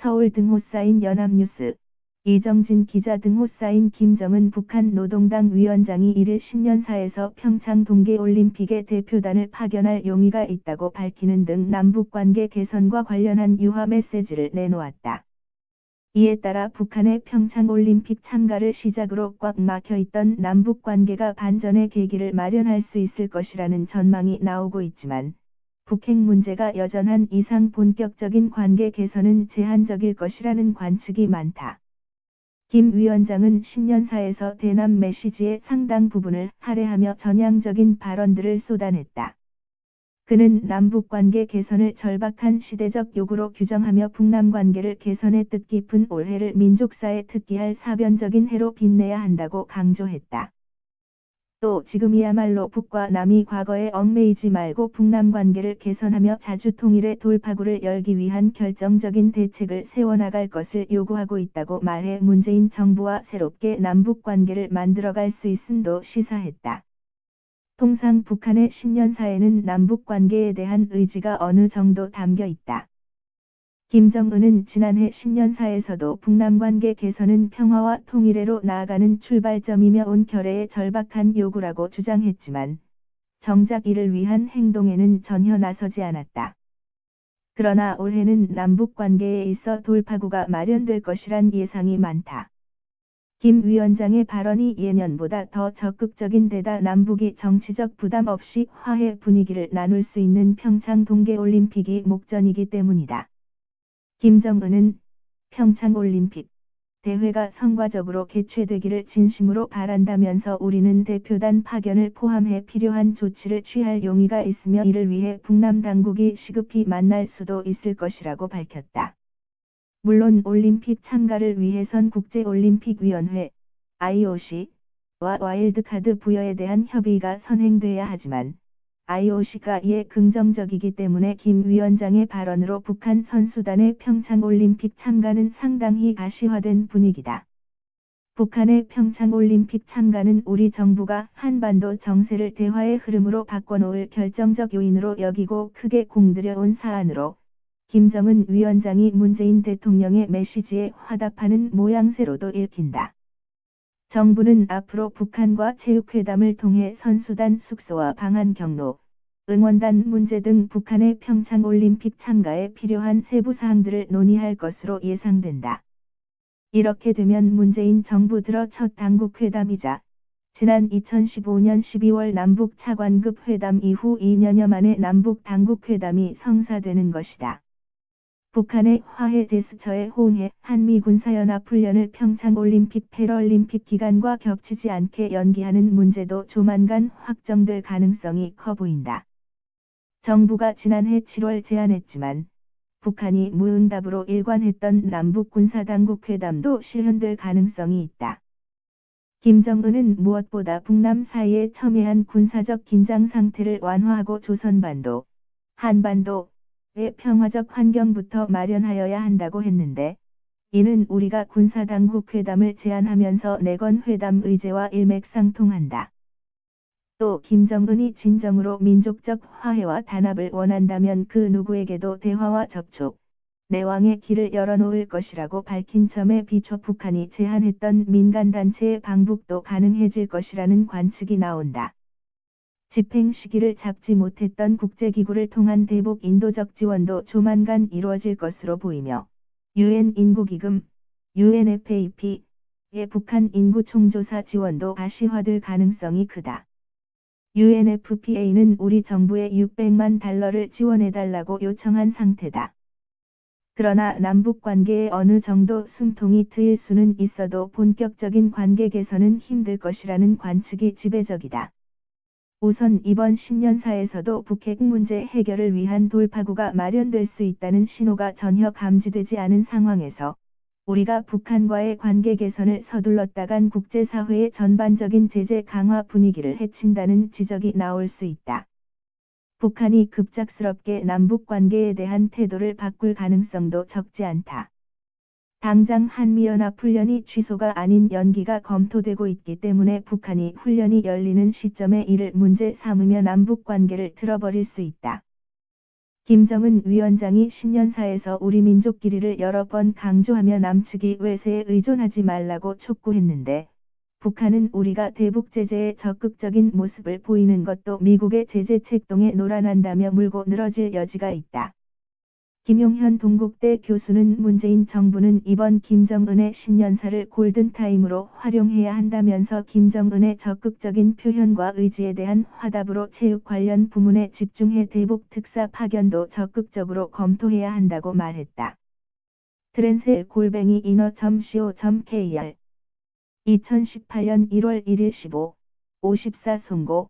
서울 등호 쌓인 연합뉴스, 이정진 기자 등호 쌓인 김정은 북한 노동당 위원장이 1일 신년사에서 평창 동계올림픽에 대표단을 파견할 용의가 있다고 밝히는 등 남북관계 개선과 관련한 유화 메시지를 내놓았다. 이에 따라 북한의 평창올림픽 참가를 시작으로 꽉 막혀있던 남북관계가 반전의 계기를 마련할 수 있을 것이라는 전망이 나오고 있지만 북핵 문제가 여전한 이상 본격적인 관계 개선은 제한적일 것이라는 관측이 많다. 김 위원장은 신년사에서 대남 메시지의 상당 부분을 할애하며 전향적인 발언들을 쏟아냈다. 그는 남북관계 개선을 절박한 시대적 요구로 규정하며 북남관계를 개선의 뜻깊은 올해를 민족사에 특기할 사변적인 해로 빛내야 한다고 강조했다. 또 지금이야말로 북과 남이 과거에 얽매이지 말고 북남관계를 개선하며 자주통일의 돌파구를 열기 위한 결정적인 대책을 세워나갈 것을 요구하고 있다고 말해 문재인 정부와 새롭게 남북관계를 만들어갈 수 있음도 시사했다. 통상 북한의 신년사에는 남북관계에 대한 의지가 어느 정도 담겨 있다. 김정은은 지난해 신년사에서도 북남관계 개선은 평화와 통일해로 나아가는 출발점이며 온 결의의 절박한 요구라고 주장했지만 정작 이를 위한 행동에는 전혀 나서지 않았다. 그러나 올해는 남북관계에 있어 돌파구가 마련될 것이란 예상이 많다. 김 위원장의 발언이 예년보다 더 적극적인 데다 남북이 정치적 부담 없이 화해 분위기를 나눌 수 있는 평창 동계올림픽이 목전이기 때문이다. 김정은은 평창올림픽 대회가 성과적으로 개최되기를 진심으로 바란다면서 우리는 대표단 파견을 포함해 필요한 조치를 취할 용의가 있으며 이를 위해 북남 당국이 시급히 만날 수도 있을 것이라고 밝혔다. 물론 올림픽 참가를 위해선 국제올림픽위원회 IOC와 와일드카드 부여에 대한 협의가 선행돼야 하지만 IOC가 이에 긍정적이기 때문에 김 위원장의 발언으로 북한 선수단의 평창올림픽 참가는 상당히 가시화된 분위기다. 북한의 평창올림픽 참가는 우리 정부가 한반도 정세를 대화의 흐름으로 바꿔놓을 결정적 요인으로 여기고 크게 공들여온 사안으로 김정은 위원장이 문재인 대통령의 메시지에 화답하는 모양새로도 읽힌다. 정부는 앞으로 북한과 체육회담을 통해 선수단 숙소와 방한 경로, 응원단 문제 등 북한의 평창올림픽 참가에 필요한 세부 사항들을 논의할 것으로 예상된다. 이렇게 되면 문재인 정부 들어 첫 당국회담이자 지난 2015년 12월 남북 차관급 회담 이후 2년여 만에 남북 당국회담이 성사되는 것이다. 북한의 화해 제스처에 호응해 한미 군사연합훈련을 평창올림픽 패럴림픽 기간과 겹치지 않게 연기하는 문제도 조만간 확정될 가능성이 커 보인다. 정부가 지난해 7월 제안했지만 북한이 무응답으로 일관했던 남북 군사당국회담도 실현될 가능성이 있다. 김정은은 무엇보다 북남 사이에 첨예한 군사적 긴장 상태를 완화하고 조선반도, 한반도, 의 평화적 환경부터 마련하여야 한다고 했는데 이는 우리가 군사당국회담을 제안하면서 내건 회담 의제와 일맥상통한다. 또 김정은이 진정으로 민족적 화해와 단합을 원한다면 그 누구에게도 대화와 접촉, 내왕의 길을 열어놓을 것이라고 밝힌 점에 비춰 북한이 제안했던 민간단체의 방북도 가능해질 것이라는 관측이 나온다. 집행 시기를 잡지 못했던 국제기구를 통한 대북 인도적 지원도 조만간 이루어질 것으로 보이며 UN 인구기금, UNFAP의 북한 인구 총조사 지원도 가시화될 가능성이 크다. UNFPA는 우리 정부에 600만 달러를 지원해달라고 요청한 상태다. 그러나 남북 관계에 어느 정도 숨통이 트일 수는 있어도 본격적인 관계 개선은 힘들 것이라는 관측이 지배적이다. 우선 이번 신년사에서도 북핵 문제 해결을 위한 돌파구가 마련될 수 있다는 신호가 전혀 감지되지 않은 상황에서 우리가 북한과의 관계 개선을 서둘렀다간 국제사회의 전반적인 제재 강화 분위기를 해친다는 지적이 나올 수 있다. 북한이 급작스럽게 남북 관계에 대한 태도를 바꿀 가능성도 적지 않다. 당장 한미연합훈련이 취소가 아닌 연기가 검토되고 있기 때문에 북한이 훈련이 열리는 시점에 이를 문제 삼으며 남북 관계를 틀어버릴 수 있다. 김정은 위원장이 신년사에서 우리 민족끼리를 여러 번 강조하며 남측이 외세에 의존하지 말라고 촉구했는데 북한은 우리가 대북 제재에 적극적인 모습을 보이는 것도 미국의 제재 책동에 놀아난다며 물고 늘어질 여지가 있다. 김용현 동국대 교수는 문재인 정부는 이번 김정은의 신년사를 골든타임으로 활용해야 한다면서 김정은의 적극적인 표현과 의지에 대한 화답으로 체육 관련 부문에 집중해 대북 특사 파견도 적극적으로 검토해야 한다고 말했다. 트랜스@inno.co.kr 2018년 1월 1일 15, 54 송고